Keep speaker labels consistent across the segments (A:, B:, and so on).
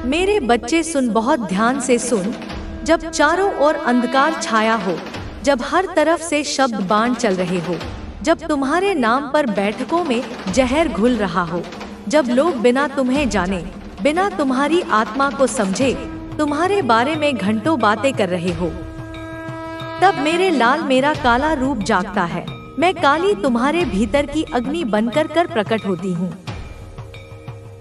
A: मेरे बच्चे सुन, बहुत ध्यान से सुन। जब चारों ओर अंधकार छाया हो, जब हर तरफ से शब्द बाण चल रहे हो, जब तुम्हारे नाम पर बैठकों में जहर घुल रहा हो, जब लोग बिना तुम्हें जाने, बिना तुम्हारी आत्मा को समझे तुम्हारे बारे में घंटों बातें कर रहे हो, तब मेरे लाल, मेरा काला रूप जागता है। मैं काली तुम्हारे भीतर की अग्नि बनकर प्रकट होती हूँ।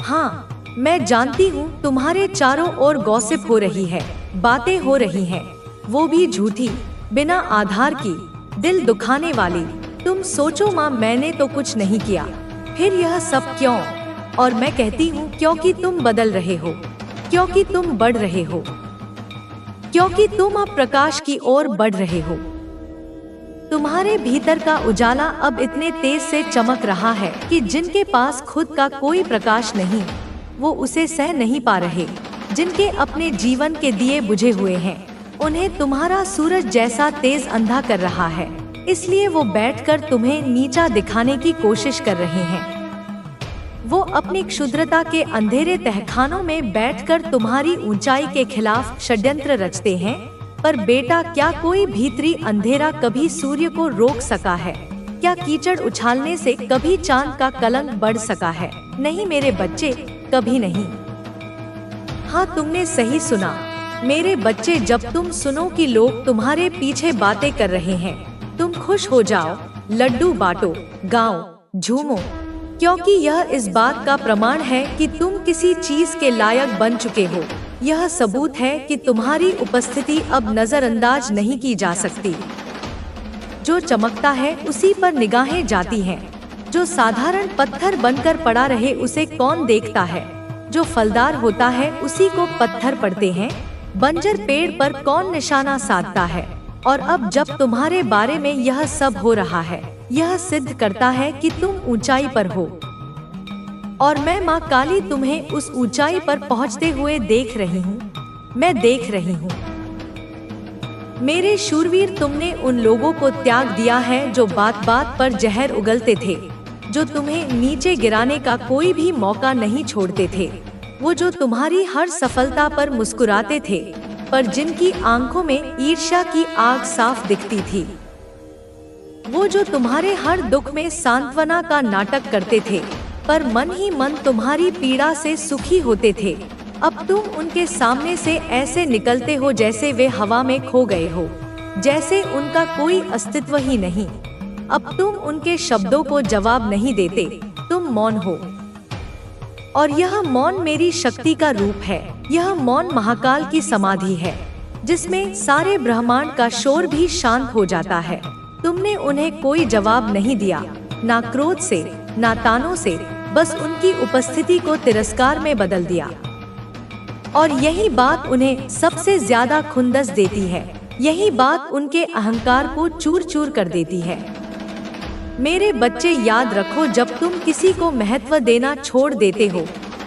A: हाँ, मैं जानती हूँ तुम्हारे चारों ओर गॉसिप हो रही है, बातें हो रही हैं, वो भी झूठी, बिना आधार की, दिल दुखाने वाली। तुम सोचो, माँ मैंने तो कुछ नहीं किया, फिर यह सब क्यों? और मैं कहती हूँ क्योंकि तुम बदल रहे हो, क्योंकि तुम बढ़ रहे हो, क्योंकि तुम अब प्रकाश की ओर बढ़ रहे हो। तुम्हारे भीतर का उजाला अब इतने तेज से चमक रहा है कि जिनके पास खुद का कोई प्रकाश नहीं, वो उसे सह नहीं पा रहे। जिनके अपने जीवन के दिए बुझे हुए हैं, उन्हें तुम्हारा सूरज जैसा तेज अंधा कर रहा है, इसलिए वो बैठकर तुम्हें नीचा दिखाने की कोशिश कर रहे हैं। वो अपनी क्षुद्रता के अंधेरे तहखानों में बैठकर तुम्हारी ऊंचाई के खिलाफ षड्यंत्र रचते हैं। पर बेटा, क्या कोई भीतरी अंधेरा कभी सूर्य को रोक सका है? क्या कीचड़ उछालने से कभी चांद का कलंक बढ़ सका है? नहीं मेरे बच्चे, कभी नहीं। हाँ, तुमने सही सुना मेरे बच्चे। जब तुम सुनो कि लोग तुम्हारे पीछे बातें कर रहे हैं, तुम खुश हो जाओ, लड्डू बांटो, गाओ, झूमो, क्योंकि यह इस बात का प्रमाण है कि तुम किसी चीज के लायक बन चुके हो। यह सबूत है कि तुम्हारी उपस्थिति अब नजरअंदाज नहीं की जा सकती। जो चमकता है उसी पर निगाहें जाती हैं। जो साधारण पत्थर बनकर पड़ा रहे उसे कौन देखता है? जो फलदार होता है उसी को पत्थर पड़ते हैं। बंजर पेड़ पर कौन निशाना साधता है? और अब जब तुम्हारे बारे में यह सब हो रहा है, यह सिद्ध करता है कि तुम ऊंचाई पर हो। और मैं माँ काली तुम्हें उस ऊंचाई पर पहुँचते हुए देख रही हूँ। मैं देख रही हूँ। मेरे शूरवीर, तुमने उन लोगों को त्याग दिया है जो बात बात पर जहर उगलते थे, जो तुम्हें नीचे गिराने का कोई भी मौका नहीं छोड़ते थे। वो जो तुम्हारी हर सफलता पर मुस्कुराते थे, पर जिनकी आंखों में ईर्ष्या की आग साफ दिखती थी। वो जो तुम्हारे हर दुख में सांत्वना का नाटक करते थे, पर मन ही मन तुम्हारी पीड़ा से सुखी होते थे। अब तुम उनके सामने से ऐसे निकलते हो जैसे वे हवा में खो गए हो, जैसे उनका कोई अस्तित्व ही नहीं। अब तुम उनके शब्दों को जवाब नहीं देते, तुम मौन हो। और यह मौन मेरी शक्ति का रूप है। यह मौन महाकाल की समाधि है, जिसमें सारे ब्रह्मांड का शोर भी शांत हो जाता है। तुमने उन्हें कोई जवाब नहीं दिया, ना क्रोध से, ना तानों से, बस उनकी उपस्थिति को तिरस्कार में बदल दिया। और यही बात उन्हें सबसे ज्यादा खुंदस देती है। यही बात उनके अहंकार को चूर चूर कर देती है। मेरे बच्चे, याद रखो, जब तुम किसी को महत्व देना छोड़ देते हो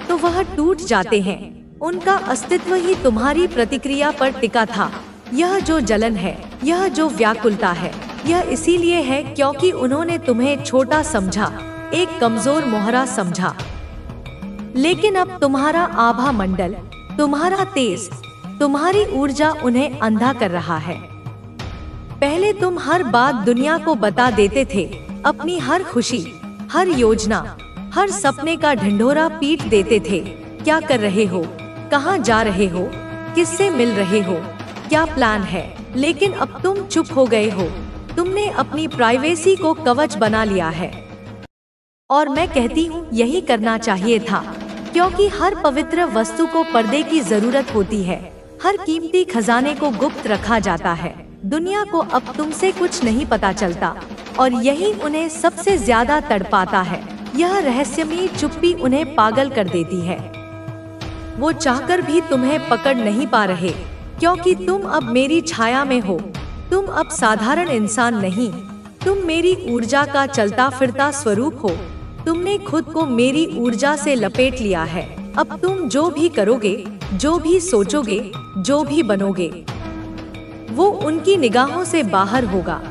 A: तो वह टूट जाते हैं। उनका अस्तित्व ही तुम्हारी प्रतिक्रिया पर टिका था। यह जो जलन है, यह जो व्याकुलता है, यह इसीलिए है क्योंकि उन्होंने तुम्हें छोटा समझा, एक कमजोर मोहरा समझा। लेकिन अब तुम्हारा आभा मंडल, तुम्हारा तेज, तुम्हारी ऊर्जा उन्हें अंधा कर रहा है। पहले तुम हर बात दुनिया को बता देते थे, अपनी हर खुशी, हर योजना, हर सपने का ढिंढोरा पीट देते थे। क्या कर रहे हो, कहाँ जा रहे हो, किससे मिल रहे हो, क्या प्लान है? लेकिन अब तुम चुप हो गए हो। तुमने अपनी प्राइवेसी को कवच बना लिया है। और मैं कहती हूँ यही करना चाहिए था, क्योंकि हर पवित्र वस्तु को पर्दे की जरूरत होती है। हर कीमती खजाने को गुप्त रखा जाता है। दुनिया को अब तुमसे कुछ नहीं पता चलता, और यही उन्हें सबसे ज्यादा तड़पाता है। यह रहस्यमयी चुप्पी उन्हें पागल कर देती है। वो चाहकर भी तुम्हें पकड़ नहीं पा रहे, क्योंकि तुम अब मेरी छाया में हो। तुम अब साधारण इंसान नहीं, तुम मेरी ऊर्जा का चलता फिरता स्वरूप हो। तुमने खुद को मेरी ऊर्जा से लपेट लिया है। अब तुम जो भी करोगे, जो भी सोचोगे, जो भी बनोगे, वो उनकी निगाहों से बाहर होगा।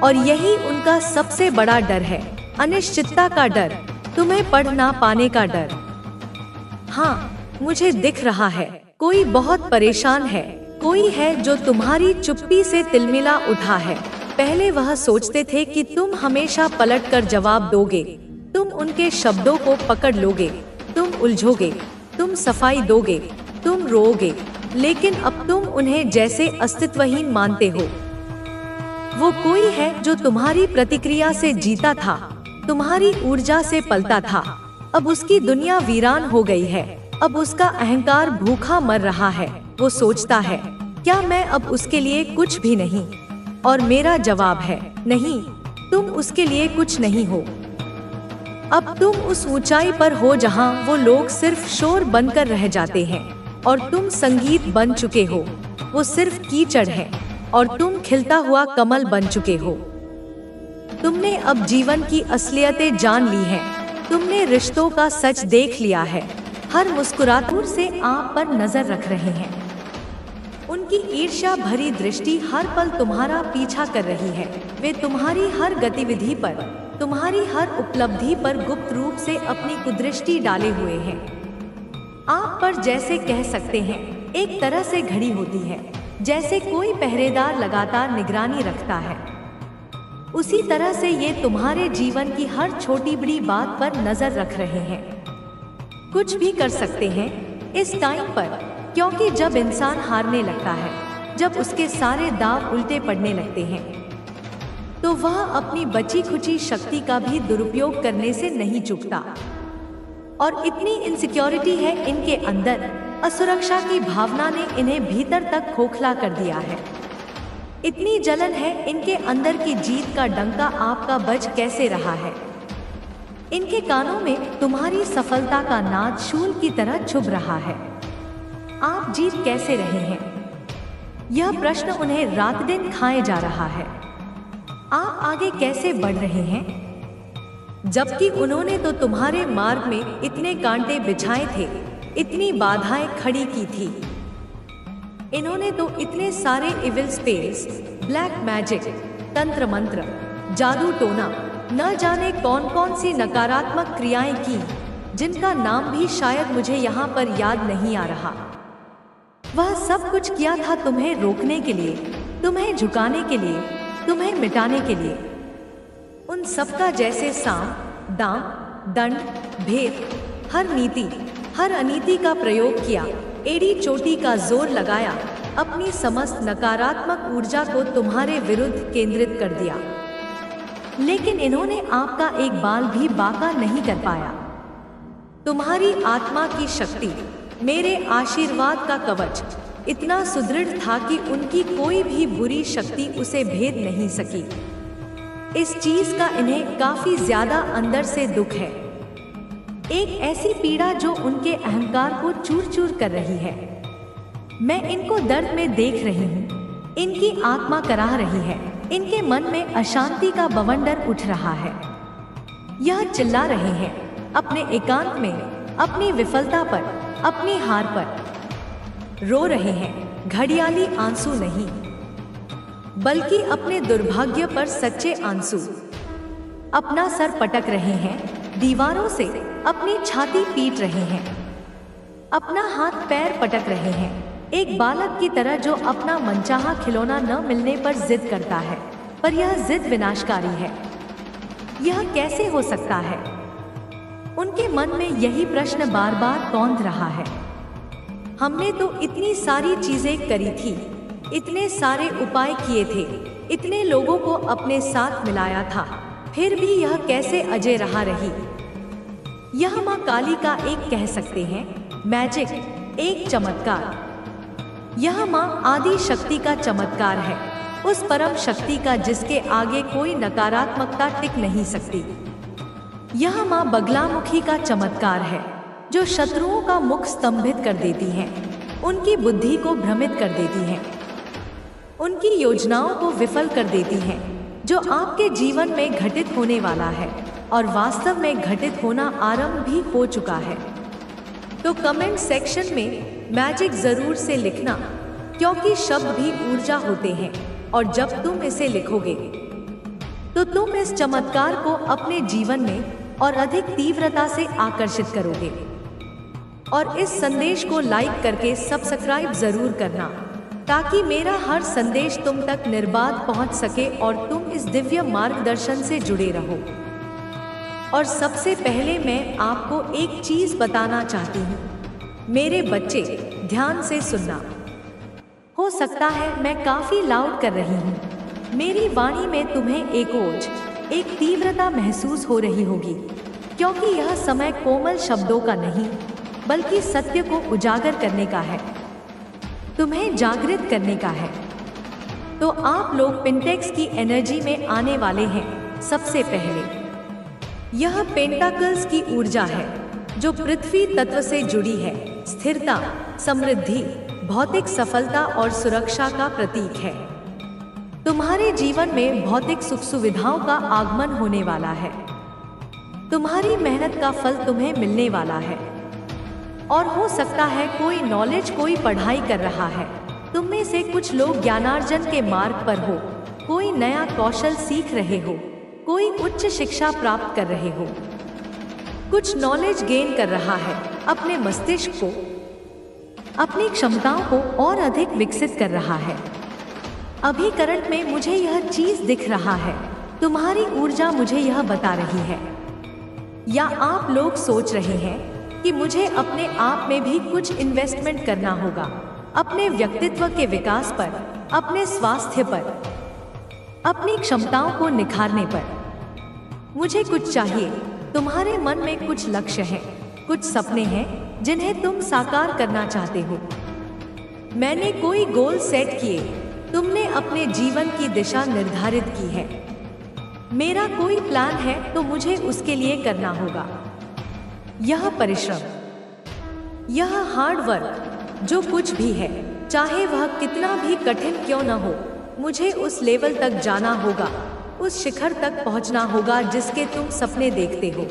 A: और यही उनका सबसे बड़ा डर है, अनिश्चितता का डर, तुम्हें पढ़ ना पाने का डर। हाँ, मुझे दिख रहा है, कोई बहुत परेशान है, कोई है जो तुम्हारी चुप्पी से तिलमिला उठा है। पहले वह सोचते थे कि तुम हमेशा पलटकर जवाब दोगे, तुम उनके शब्दों को पकड़ लोगे, तुम उलझोगे, तुम सफाई दोगे, तुम रोओगे, लेकिन अब तुम उन्हें जैसे अस्तित्वहीन मानते हो। वो कोई है जो तुम्हारी प्रतिक्रिया से जीता था, तुम्हारी ऊर्जा से पलता था। अब उसकी दुनिया वीरान हो गई है, अब उसका अहंकार भूखा मर रहा है। वो सोचता है, क्या मैं अब उसके लिए कुछ भी नहीं? और मेरा जवाब है, नहीं, तुम उसके लिए कुछ नहीं हो। अब तुम उस ऊंचाई पर हो जहां वो लोग सिर्फ शोर बनकर रह जाते हैं और तुम संगीत बन चुके हो। वो सिर्फ कीचड़ है और तुम खिलता हुआ कमल बन चुके हो। तुमने अब जीवन की असलियतें जान ली हैं, तुमने रिश्तों का सच देख लिया है। हर मुस्कुराते से आप पर नजर रख रहे हैं। उनकी ईर्ष्या भरी दृष्टि हर पल तुम्हारा पीछा कर रही है। वे तुम्हारी हर गतिविधि पर, तुम्हारी हर उपलब्धि पर गुप्त रूप से अपनी कुदृष्टि डाले हुए हैं। आप पर जैसे कह सकते हैं, एक तरह से घड़ी होती है, जैसे कोई पहरेदार लगातार निगरानी रखता है। उसी तरह से ये तुम्हारे जीवन की हर छोटी बड़ी बात पर नजर रख रहे हैं। कुछ भी कर सकते हैं इस टाइम पर, क्योंकि जब इंसान हारने लगता है, जब उसके सारे दांव उल्टे पड़ने लगते हैं, तो वह अपनी बची खुची शक्ति का भी दुरुपयोग करने से नहीं चूकता। और इतनी इनसिक्योरिटी है इनके अंदर, असुरक्षा की भावना ने इन्हें भीतर तक खोखला कर दिया है। इतनी जलन है इनके अंदर की जीत का डंका आपका बज कैसे रहा है। इनके कानों में तुम्हारी सफलता का नाद शूल की तरह चुभ रहा है। आप जीत कैसे रहे हैं, यह प्रश्न उन्हें रात दिन खाए जा रहा है। आप आगे कैसे बढ़ रहे हैं, जबकि उन्होंने तो तुम्हारे मार्ग में इतने कांटे बिछाए थे, इतनी बाधाएं खड़ी की थी। इन्होंने तो इतने सारे इविल स्पेल्स, ब्लैक मैजिक, तंत्र मंत्र, जादू टोना, न जाने कौन कौन सी नकारात्मक क्रियाएं की, जिनका नाम भी शायद मुझे यहाँ पर याद नहीं आ रहा। वह सब कुछ किया था तुम्हें रोकने के लिए, तुम्हें झुकाने के लिए, तुम्हें मिटाने के लिए। उन सबका जैसे साम, दाम, दंड, भेद, हर नीति, हर अनीति का प्रयोग किया, एड़ी चोटी का जोर लगाया, अपनी समस्त नकारात्मक ऊर्जा को तुम्हारे विरुद्ध केंद्रित कर दिया। लेकिन इन्होंने आपका एक बाल भी बांका नहीं कर पाया। तुम्हारी आत्मा की शक्ति, मेरे आशीर्वाद का कवच इतना सुदृढ़ था कि उनकी कोई भी बुरी शक्ति उसे भेद नहीं सकी। इस चीज का इन्हें काफी ज्यादा अंदर से दुख है, एक ऐसी पीड़ा जो उनके अहंकार को चूर चूर कर रही है। मैं इनको दर्द में देख रही हूँ, इनकी आत्मा कराह रही है, इनके मन में अशांति का बवंडर उठ रहा है। यह चिल्ला रहे हैं अपने एकांत में, अपनी विफलता पर, अपनी हार पर। रो रहे हैं घड़ियाली आंसू नहीं, बल्कि अपने दुर्भाग्य पर सच्चे आंसू। अपना सर पटक रहे हैं दीवारों से, अपनी छाती पीट रहे हैं, अपना हाथ पैर पटक रहे हैं, एक बालक की तरह जो अपना मनचाहा खिलौना न मिलने पर जिद करता है, पर यह जिद विनाशकारी है। यह कैसे हो सकता है? उनके मन में यही प्रश्न बार बार कौंध रहा है। हमने तो इतनी सारी चीजें करी थी, इतने सारे उपाय किए थे, इतने लोगों को अपने साथ मिलाया था, फिर भी यह कैसे अजय रहा रही? यह माँ काली का एक कह सकते हैं मैजिक, एक चमत्कार। यह माँ आदि शक्ति का चमत्कार है, उस परम शक्ति का जिसके आगे कोई नकारात्मकता टिक नहीं सकती। यह माँ बगलामुखी का चमत्कार है, जो शत्रुओं का मुख स्तंभित कर देती हैं, उनकी बुद्धि को भ्रमित कर देती हैं, उनकी योजनाओं को विफल कर देती हैं, जो आपके जीवन में घटित होने वाला है और वास्तव में घटित होना आरंभ भी हो चुका है। तो कमेंट सेक्शन में मैजिक जरूर से लिखना, क्योंकि शब्द भी ऊर्जा होते हैं और जब तुम इसे लिखोगे तो तुम इस चमत्कार को अपने जीवन में और अधिक तीव्रता से आकर्षित करोगे। और इस संदेश को लाइक करके सब्सक्राइब जरूर करना, ताकि मेरा हर संदेश तुम तक निर्बाध पहुंच सके और तुम इस दिव्य मार्गदर्शन से जुड़े रहो। और सबसे पहले मैं आपको एक चीज बताना चाहती हूँ। मेरे बच्चे, ध्यान से सुनना। हो सकता है मैं काफी लाउड कर रही हूँ। मेरी वाणी में तुम्हें एक ओज, एक तीव्रता महसूस हो रही होगी, क्योंकि यह समय कोमल शब्दों का नहीं, बल्कि सत्य को उजागर करने का है, तुम्हें जागृत करने का है। तो आप लोग पेंटेक्स की एनर्जी में आने वाले हैं। सबसे पहले यह पेंटाकल्स की ऊर्जा है, जो पृथ्वी तत्व से जुड़ी है, स्थिरता, समृद्धि, भौतिक सफलता और सुरक्षा का प्रतीक है। तुम्हारे जीवन में भौतिक सुख सुविधाओं का आगमन होने वाला है। तुम्हारी मेहनत का फल तुम्हें मिलने वाला है। और हो सकता है कोई नॉलेज, कोई पढ़ाई कर रहा है। तुम में से कुछ लोग ज्ञानार्जन के मार्ग पर हो, कोई नया कौशल सीख रहे हो, कोई उच्च शिक्षा प्राप्त कर रहे हो, कुछ नॉलेज गेन कर रहा है, अपने मस्तिष्क को, अपनी क्षमताओं को और अधिक विकसित कर रहा है। अभी करंट में मुझे यह चीज दिख रहा है। तुम्हारी ऊर्जा मुझे यह बता रही है। या आप लोग सोच रहे हैं कि मुझे अपने आप में भी कुछ इन्वेस्टमेंट करना होगा, अपने व्यक्तित्व के विकास पर, अपने स्वास्थ्य पर, अपनी क्षमताओं को निखारने पर। मुझे कुछ चाहिए। तुम्हारे मन में कुछ लक्ष्य हैं, कुछ सपने हैं जिन्हें तुम साकार करना चाहते हो। मैंने कोई गोल सेट किए, तुमने अपने जीवन की दिशा निर्धारित की है। मेरा कोई प्लान है तो मुझे उसके लिए करना होगा। यह परिश्रम, यह हार्ड वर्क, जो कुछ भी है, चाहे वह कितना भी कठिन क्यों न हो, मुझे उस लेवल तक जाना होगा, उस शिखर तक पहुंचना होगा जिसके तुम सपने देखते हो।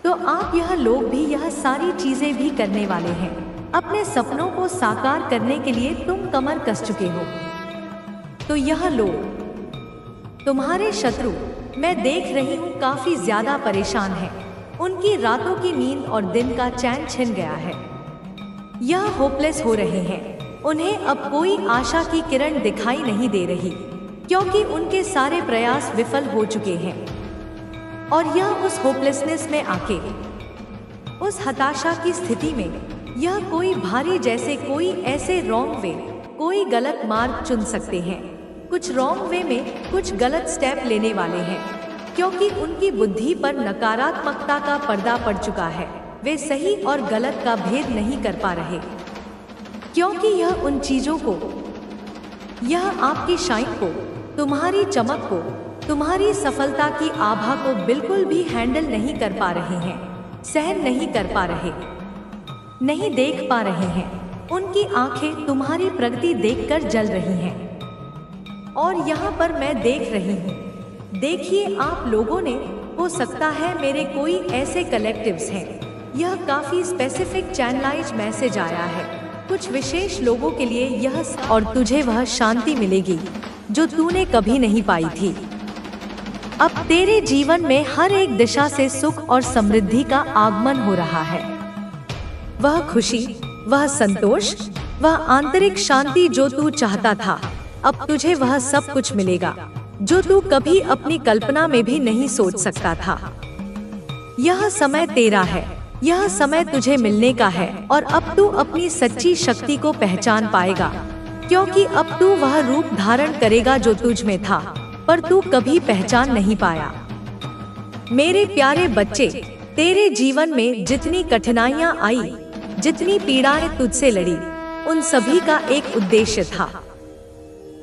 A: तो आप यह लोग भी यह सारी चीजें भी करने वाले हैं। अपने सपनों को साकार करने के लिए तुम कमर कस चुके हो। तो यह लोग, तुम्हारे शत्रु, मैं देख रही हूँ, काफी ज्यादा परेशान हैं। उनकी रातों की नींद और दिन का चैन छिन गया है। यह होपलेस हो रहे हैं। उन्हें अब कोई आशा की किरण दिखाई नहीं दे रही, क्योंकि उनके सारे प्रयास विफल हो चुके हैं। और यह उस होपलेसनेस में आके, उस हताशा की स्थिति में, यह कोई भारी जैसे कोई ऐसे रॉन्ग वे, कोई गलत मार्ग चुन सकते हैं। कुछ रॉन्ग वे में कुछ गलत स्टेप लेने वाले हैं, क्योंकि उनकी बुद्धि पर नकारात्मकता का पर्दा पड़ चुका है। वे सही और गलत का भेद नहीं कर पा रहे, क्योंकि यह उन चीजों को, यह आपकी शाइन को, तुम्हारी चमक को, तुम्हारी सफलता की आभा को बिल्कुल भी हैंडल नहीं कर पा रहे हैं, सहन नहीं कर पा रहे, नहीं देख पा रहे हैं। उनकी आंखें तुम्हारी प्रगति देखकर जल रही हैं। और यहाँ पर मैं देख रही हूँ, देखिए आप लोगों ने, हो सकता है मेरे कोई ऐसे कलेक्टिव्स हैं। यह काफी स्पेसिफिक चैनलाइज मैसेज आया है कुछ विशेष लोगों के लिए यह, और तुझे वह शांति मिलेगी जो तूने कभी नहीं पाई थी। अब तेरे जीवन में हर एक दिशा से सुख और समृद्धि का आगमन हो रहा है। वह खुशी, वह संतोष, वह आंतरिक शांति जो तू चाहता था, अब तुझे वह सब कुछ मिलेगा जो तू कभी अपनी कल्पना में भी नहीं सोच सकता था। यह समय तेरा है, यह समय तुझे मिलने का है। और अब तू अपनी सच्ची शक्ति को पहचान पाएगा, क्योंकि अब तू वह रूप धारण करेगा जो तुझ में था, पर तू कभी पहचान नहीं पाया। मेरे प्यारे बच्चे, तेरे जीवन में जितनी कठिनाइयां आई, जितनी पीड़ाएं तुझसे लड़ी, उन सभी का एक उद्देश्य था।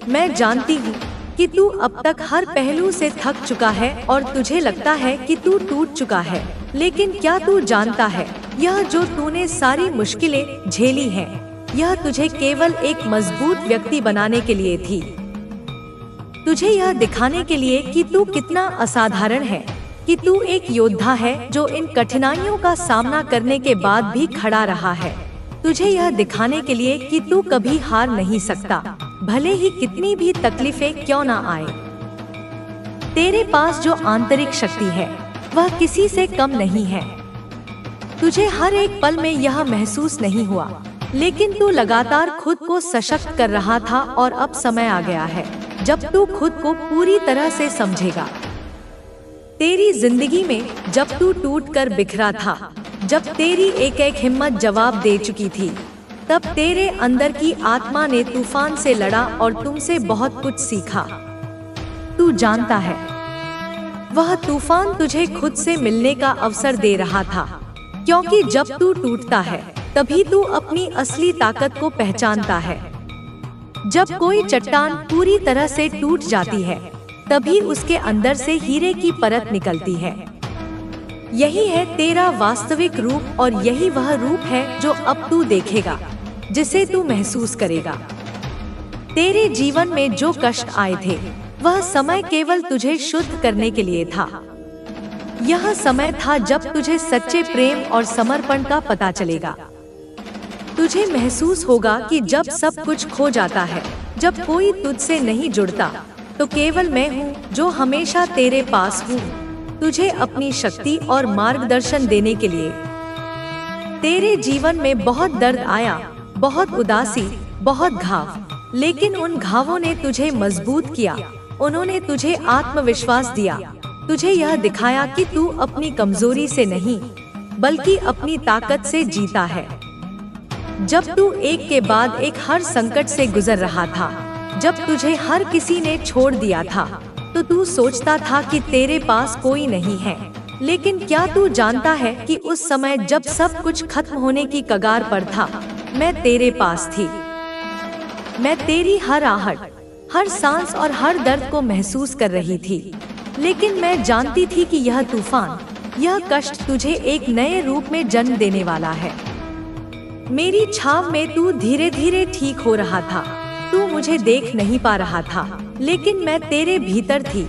A: मैं जानती हूँ कि तू अब तक हर पहलू से थक चुका है और तुझे लगता है कि तू टूट चुका है, लेकिन क्या तू जानता है, यह जो तूने सारी मुश्किलें झेली हैं, यह तुझे केवल एक मजबूत व्यक्ति बनाने के लिए थी। तुझे यह दिखाने के लिए कि तू कितना असाधारण है, कि तू एक योद्धा है जो इन कठिनाइयों का सामना करने के बाद भी खड़ा रहा है। तुझे यह दिखाने के लिए कि तू कभी हार नहीं सकता, भले ही कितनी भी तकलीफें क्यों ना आए। तेरे पास जो आंतरिक शक्ति है, वह किसी से कम नहीं है। तुझे हर एक पल में यह महसूस नहीं हुआ, लेकिन तू लगातार खुद को सशक्त कर रहा था और अब समय आ गया है जब तू खुद को पूरी तरह से समझेगा। तेरी जिंदगी में जब तू टूट कर बिखरा था, जब तेरी एक एक हिम्मत जवाब दे चुकी थी, तब तेरे अंदर की आत्मा ने तूफान से लड़ा और तुमसे बहुत कुछ सीखा। तू जानता है, वह तूफान तुझे खुद से मिलने का अवसर दे रहा था, क्योंकि जब तू टूटता है तभी तू अपनी असली ताकत को पहचानता है। जब कोई चट्टान पूरी तरह से टूट जाती है, तभी उसके अंदर से हीरे की परत निकलती है। यही है तेरा वास्तविक रूप और यही वह रूप है जो अब तू देखेगा, जिसे तू महसूस करेगा। तेरे जीवन में जो कष्ट आए थे, वह समय केवल तुझे शुद्ध करने के लिए था। यह समय था जब तुझे सच्चे प्रेम और समर्पण का पता चलेगा। तुझे महसूस होगा कि जब सब कुछ खो जाता है, जब कोई तुझसे नहीं जुड़ता, तो केवल मैं हूँ जो हमेशा तेरे पास हूँ, तुझे अपनी शक्ति और मार्गदर्शन देने के लिए। तेरे जीवन में बहुत दर्द आया, बहुत उदासी, बहुत घाव, लेकिन उन घावों ने तुझे मजबूत किया। उन्होंने तुझे आत्मविश्वास दिया, तुझे यह दिखाया कि तू अपनी कमजोरी से नहीं, बल्कि अपनी ताकत से जीता है। जब तू एक के बाद एक हर संकट से गुजर रहा था, जब तुझे हर किसी ने छोड़ दिया था, तो तू सोचता था कि तेरे पास कोई नहीं है। लेकिन क्या तू जानता है कि उस समय जब सब कुछ खत्म होने की कगार पर था, मैं तेरे पास थी। मैं तेरी हर आहट, हर सांस और हर दर्द को महसूस कर रही थी। लेकिन मैं जानती थी कि यह तूफान, यह कष्ट तुझे एक नए रूप में जन्म देने वाला है। मेरी छाव में तू धीरे धीरे ठीक हो रहा था। तू मुझे देख नहीं पा रहा था, लेकिन मैं तेरे भीतर थी,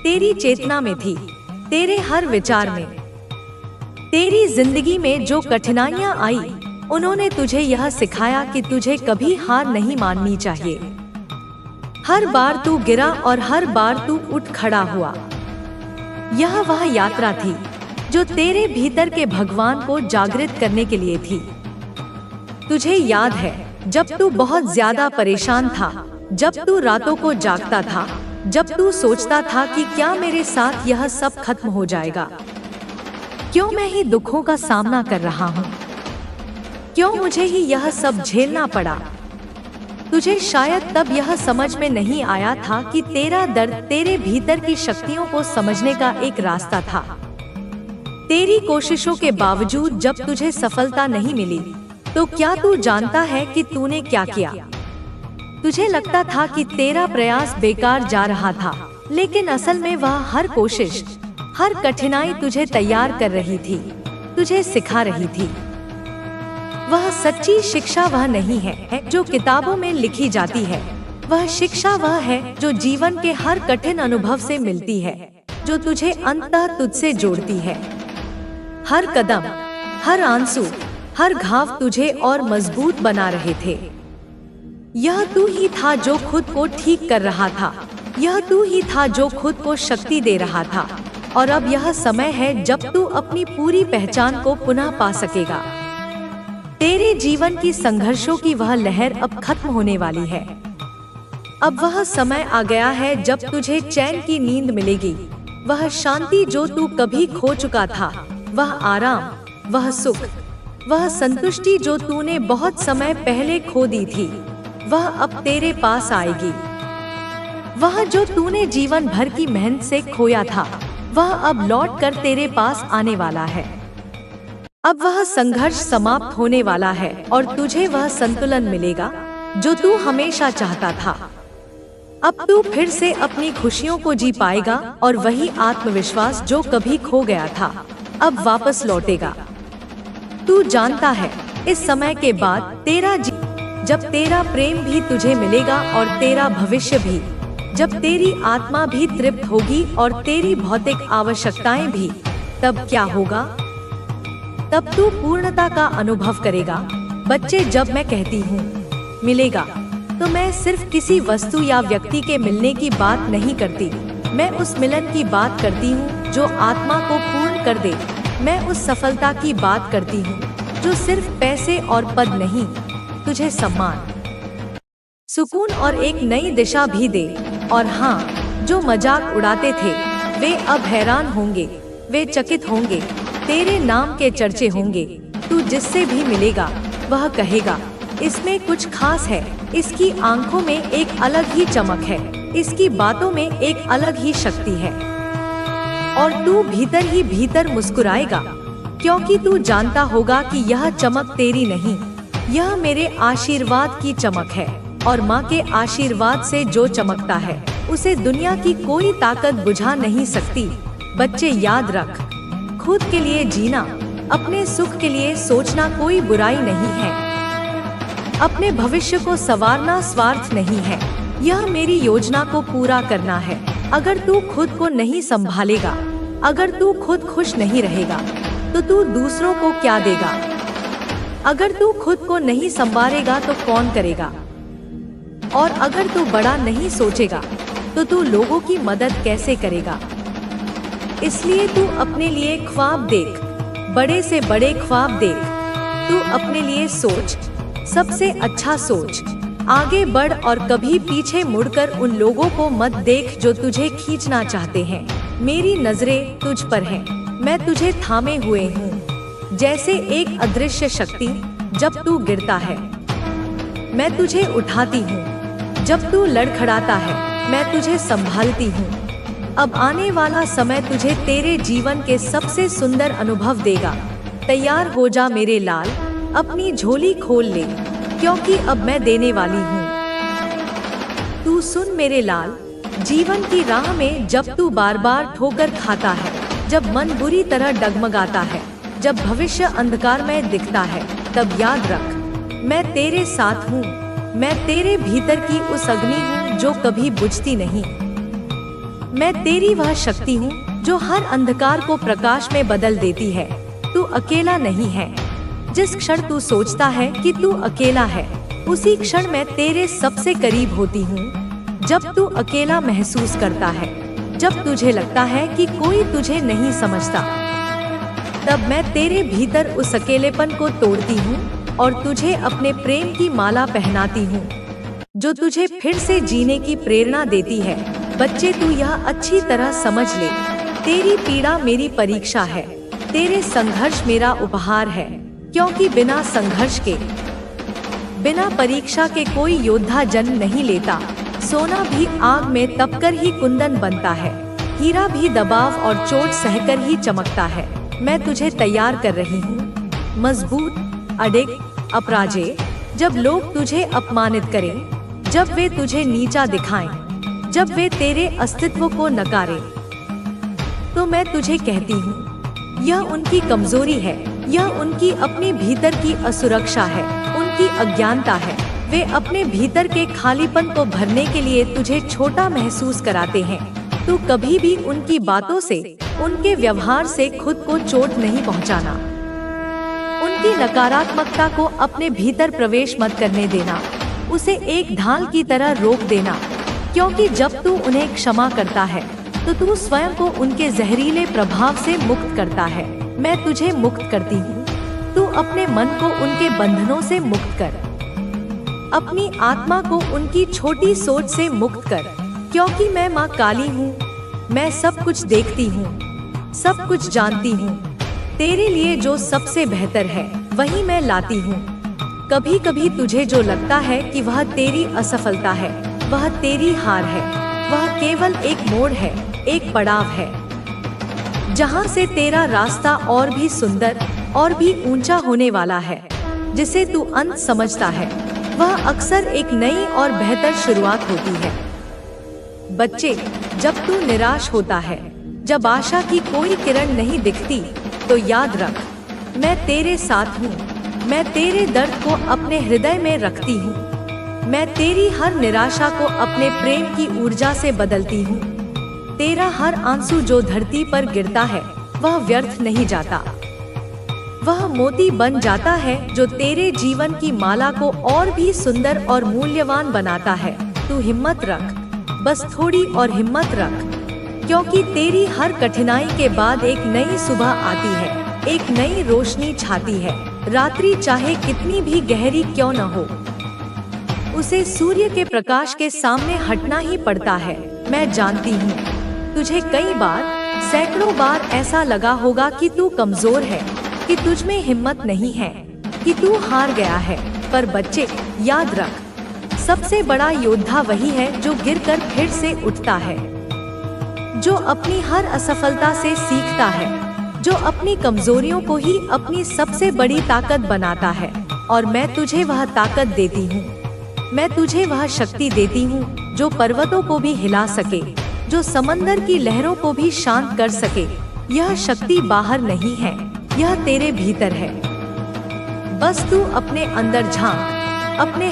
A: तेरी चेतना में थी, तेरे हर विचार में। तेरी जिंदगी में जो कठिनाइयां आई, उन्होंने तुझे यह सिखाया कि तुझे कभी हार नहीं माननी चाहिए। हर बार तू गिरा और हर बार तू उठ खड़ा हुआ। यह वह यात्रा थी जो तेरे भीतर के भगवान को जागृत करने के लिए थी। तुझे याद है, जब तू बहुत ज्यादा परेशान था, जब तू रातों को जागता था, जब तू सोचता था कि क्या मेरे साथ यह सब खत्म हो जाएगा? क्यों मैं ही दुखों का सामना कर रहा हूँ? क्यों मुझे ही यह सब झेलना पड़ा? तुझे शायद तब यह समझ में नहीं आया था कि तेरा दर्द तेरे भीतर की शक्तियों को समझने का एक रास्ता था। तेरी कोशिशों के बावजूद जब तुझे सफलता नहीं मिली, तो क्या तू जानता है कि तूने क्या किया? तुझे लगता था कि तेरा प्रयास बेकार जा रहा था, लेकिन असल में वह हर कोशिश, हर कठिनाई तुझे तैयार कर रही थी, तुझे सिखा रही थी। वह सच्ची शिक्षा वह नहीं है जो किताबों में लिखी जाती है। वह शिक्षा वह है जो जीवन के हर कठिन अनुभव से मिलती है, जो तुझे अंततः तुझसे जोड़ती है। हर कदम, हर आंसू, हर घाव तुझे और मजबूत बना रहे थे। यह तू ही था जो खुद को ठीक कर रहा था, यह तू ही था जो खुद को शक्ति दे रहा था। और अब यह समय है जब तू अपनी पूरी पहचान को पुनः पा सकेगा। तेरे जीवन की संघर्षों की वह लहर अब खत्म होने वाली है। अब वह समय आ गया है जब तुझे चैन की नींद मिलेगी, वह शांति जो तू कभी खो चुका था, वह आराम, वह सुख, वह संतुष्टि जो तूने बहुत समय पहले खो दी थी, वह अब तेरे पास आएगी। वह जो तूने जीवन भर की मेहनत से खोया था, वह अब लौट कर तेरे पास आने वाला है। अब वह संघर्ष समाप्त होने वाला है और तुझे वह संतुलन मिलेगा जो तू हमेशा चाहता था। अब तू फिर से अपनी खुशियों को जी पाएगा और वही आत्मविश्वास जो कभी खो गया था, अब वापस लौटेगा। तू जानता है, इस समय के बाद जब तेरा प्रेम भी तुझे मिलेगा और तेरा भविष्य भी, जब तेरी आत्मा भी तृप्त होगी और तेरी भौतिक आवश्यकताएं भी, तब क्या होगा? तब तू पूर्णता का अनुभव करेगा। बच्चे, जब मैं कहती हूँ मिलेगा, तो मैं सिर्फ किसी वस्तु या व्यक्ति के मिलने की बात नहीं करती। मैं उस मिलन की बात करती हूँ जो आत्मा को पूर्ण कर दे। मैं उस सफलता की बात करती हूँ जो सिर्फ पैसे और पद नहीं, तुझे सम्मान, सुकून और एक नई दिशा भी दे। और हाँ, जो मजाक उड़ाते थे वे अब हैरान होंगे, वे चकित होंगे, तेरे नाम के चर्चे होंगे। तू जिससे भी मिलेगा वह कहेगा इसमें कुछ खास है, इसकी आंखों में एक अलग ही चमक है, इसकी बातों में एक अलग ही शक्ति है। और तू भीतर ही भीतर मुस्कुराएगा, क्योंकि तू जानता होगा कि यह चमक तेरी नहीं, यह मेरे आशीर्वाद की चमक है। और माँ के आशीर्वाद से जो चमकता है उसे दुनिया की कोई ताकत बुझा नहीं सकती। बच्चे याद रख, खुद के लिए जीना, अपने सुख के लिए सोचना कोई बुराई नहीं है। अपने भविष्य को संवारना स्वार्थ नहीं है, यह मेरी योजना को पूरा करना है। अगर तू खुद को नहीं संभालेगा, अगर तू खुद खुश नहीं रहेगा, तो तू दूसरों को क्या देगा? अगर तू खुद को नहीं संवारेगा तो कौन करेगा? और अगर तू बड़ा नहीं सोचेगा तो तू लोगों की मदद कैसे करेगा? इसलिए तू अपने लिए ख्वाब देख, बड़े से बड़े ख्वाब देख। तू अपने लिए सोच, सबसे अच्छा सोच, आगे बढ़ और कभी पीछे मुड़कर उन लोगों को मत देख जो तुझे खींचना चाहते हैं। मेरी नजरें तुझ पर हैं, मैं तुझे थामे हुए हूँ, जैसे एक अदृश्य शक्ति। जब तू गिरता है मैं तुझे उठाती हूँ, जब तू लड़खड़ाता है मैं तुझे संभालती हूँ। अब आने वाला समय तुझे तेरे जीवन के सबसे सुंदर अनुभव देगा। तैयार हो जा मेरे लाल, अपनी झोली खोल ले, क्योंकि अब मैं देने वाली हूँ। तू सुन मेरे लाल, जीवन की राह में जब तू बार बार ठोकर खाता है, जब मन बुरी तरह डगमगाता है, जब भविष्य अंधकार में दिखता है, तब याद रख मैं तेरे साथ हूँ। मैं तेरे भीतर की उस अग्नि हूँ जो कभी बुझती नहीं। मैं तेरी वह शक्ति हूँ जो हर अंधकार को प्रकाश में बदल देती है। तू अकेला नहीं है। जिस क्षण तू सोचता है कि तू अकेला है, उसी क्षण मैं तेरे सबसे करीब होती हूँ। जब तू अकेला महसूस करता है, जब तुझे लगता है कि कोई तुझे नहीं समझता, तब मैं तेरे भीतर उस अकेलेपन को तोड़ती हूँ और तुझे अपने प्रेम की माला पहनाती हूँ, जो तुझे फिर से जीने की प्रेरणा देती है। बच्चे, तू यह अच्छी तरह समझ ले, तेरी पीड़ा मेरी परीक्षा है, तेरे संघर्ष मेरा उपहार है। क्योंकि बिना संघर्ष के, बिना परीक्षा के कोई योद्धा जन्म नहीं लेता। सोना भी आग में तपकर ही कुंदन बनता है, हीरा भी दबाव और चोट सहकर ही चमकता है। मैं तुझे तैयार कर रही हूँ, मजबूत, अडिग, अपराजेय। जब लोग तुझे अपमानित करें, जब वे तुझे नीचा दिखाएं, जब वे तेरे अस्तित्व को नकारें, तो मैं तुझे कहती हूँ यह उनकी कमजोरी है, यह उनकी अपने भीतर की असुरक्षा है, उनकी अज्ञानता है। वे अपने भीतर के खालीपन को भरने के लिए तुझे छोटा महसूस कराते हैं। तू कभी भी उनकी बातों से, उनके व्यवहार से खुद को चोट नहीं पहुंचाना। उनकी नकारात्मकता को अपने भीतर प्रवेश मत करने देना, उसे एक ढाल की तरह रोक देना। क्योंकि जब तू उन्हें क्षमा करता है तो तू स्वयं को उनके जहरीले प्रभाव से मुक्त करता है। मैं तुझे मुक्त करती हूँ। तू अपने मन को उनके बंधनों से मुक्त कर, अपनी आत्मा को उनकी छोटी सोच से मुक्त कर। क्योंकि मैं माँ काली हूँ, मैं सब कुछ देखती हूँ, सब कुछ जानती हूँ। तेरे लिए जो सबसे बेहतर है वही मैं लाती हूँ। कभी कभी तुझे जो लगता है कि वह तेरी असफलता है, वह तेरी हार है, वह केवल एक मोड़ है, एक पड़ाव है, जहाँ से तेरा रास्ता और भी सुंदर और भी ऊंचा होने वाला है। जिसे तू अंत समझता है, वह अक्सर एक नई और बेहतर शुरुआत होती है। बच्चे, जब तू निराश होता है, जब आशा की कोई किरण नहीं दिखती, तो याद रख मैं तेरे साथ हूँ। मैं तेरे दर्द को अपने हृदय में रखती हूँ। मैं तेरी हर निराशा को अपने प्रेम की ऊर्जा से बदलती हूँ। तेरा हर आंसू जो धरती पर गिरता है वह व्यर्थ नहीं जाता, वह मोती बन जाता है जो तेरे जीवन की माला को और भी सुंदर और मूल्यवान बनाता है। तू हिम्मत रख, बस थोड़ी और हिम्मत रख, क्योंकि तेरी हर कठिनाई के बाद एक नई सुबह आती है। एक नई रोशनी छाती है। रात्रि चाहे कितनी भी गहरी क्यों न हो, उसे सूर्य के प्रकाश के सामने हटना ही पड़ता है। मैं जानती हूँ तुझे कई बार, सैकड़ों बार ऐसा लगा होगा कि तू कमजोर है, कि तुझ में हिम्मत नहीं है, कि तू हार गया है। पर बच्चे, याद रख, सबसे बड़ा योद्धा वही है जो गिरकर फिर से उठता है, जो अपनी हर असफलता से सीखता है, जो अपनी कमजोरियों को ही अपनी सबसे बड़ी ताकत बनाता है। और मैं तुझे वह ताकत देती हूँ, मैं तुझे वह शक्ति देती हूँ जो पर्वतों को भी हिला सके, जो समंदर की लहरों को भी शांत कर सके। यह शक्ति बाहर नहीं है, यह तेरे भीतर है। बस तू अपने अंदर झांक, अपने